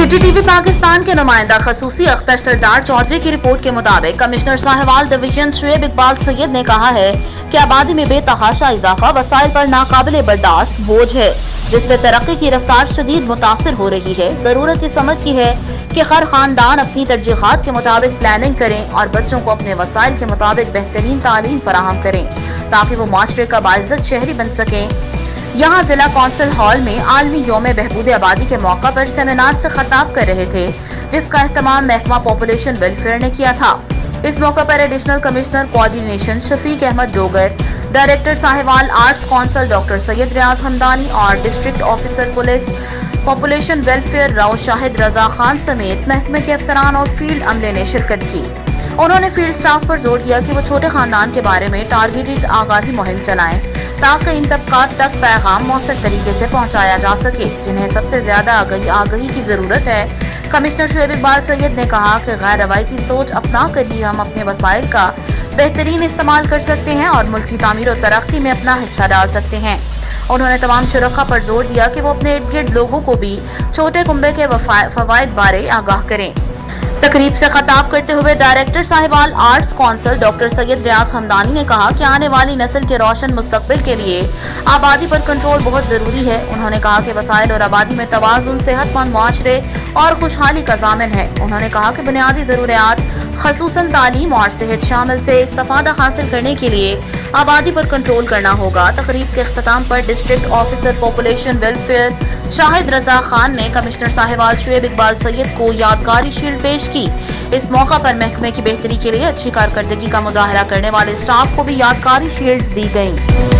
City TV Pakistan के नुमाइंदा खसूसी अख्तर सरदार चौधरी की रिपोर्ट के मुताबिक कमिश्नर साहिवाल डिवीजन शुएब इकबाल सैयद ने कहा है कि आबादी में बेतहाशा इजाफा वसाइल पर नाकाबिले बर्दाश्त बोझ है, जिससे तरक्की की रफ्तार शदीद मुतासिर हो रही है। जरूरत इस समझ की है कि हर खानदान अपनी तरजीहात के मुताबिक प्लानिंग करें और बच्चों को अपने वसाइल के मुताबिक बेहतरीन तालीम फराहम करें ताकि वो माशरे का बाइज्जत शहरी बन सकें। यहाँ जिला कौंसिल हॉल में आलमी यौम बहबूद आबादी के मौका पर सेमिनार से खिताब कर रहे थे, जिसका एहतमाम महकमा पॉपुलेशन वेलफेयर ने किया था। इस मौका पर additional commissioner coordination Shafiq Ahmad Dogar, director Sahiwal arts council doctor Syed Riaz Hamdani और district officer police population welfare Rao Shahid Raza Khan समेत महकमे के अफसरान और फील्ड अमले ने शिरकत की। उन्होंने फील्ड स्टाफ पर जोर दिया कि वो छोटे खानदान के बारे में टारगेटेड आगाही मुहिम चलाएं ताकि इन तबकात तक पैगाम मौसर तरीके से पहुंचाया जा सके जिन्हें सबसे ज्यादा आगाही की जरूरत है। कमिश्नर शुएब इकबाल सैयद ने कहा कि गैर रवायती सोच अपना कर ही हम अपने वसाइल का बेहतरीन इस्तेमाल कर सकते हैं और मुल्क की तामीर और तरक्की में अपना हिस्सा डाल सकते हैं। उन्होंने तमाम शुरका पर जोर दिया कि वो अपने इर्द गिर्द लोगों को भी छोटे कुंबे के फवाइद बारे आगाह करें। तकरीब से खिताब करते हुए director Sahiwal arts council doctor Syed Riaz Hamdani ने कहा कि आने वाली नस्ल के रोशन मुस्तकबिल के लिए आबादी पर कंट्रोल बहुत जरूरी है। उन्होंने कहा कि वसाइल और आबादी में तवाज़ुन, सेहतमंद मुआशरे और खुशहाली का ज़ामिन है। उन्होंने कहा कि बुनियादी ज़रूरियात खसूसन तालीम और सेहत शामिल से इस्तिफादा हासिल करने के लिए आबादी पर कंट्रोल करना होगा। तकरीब के अख्ताम पर district officer population welfare Shahid Raza Khan ने कमिश्नर साहिवाल शुएब इकबाल सैयद को यादगारी शील्ड पेश की। इस मौका पर महकमे की बेहतरी के लिए अच्छी कारकर्दगी का मुजाहरा करने वाले स्टाफ को भी यादगारी शील्ड्स दी गयी।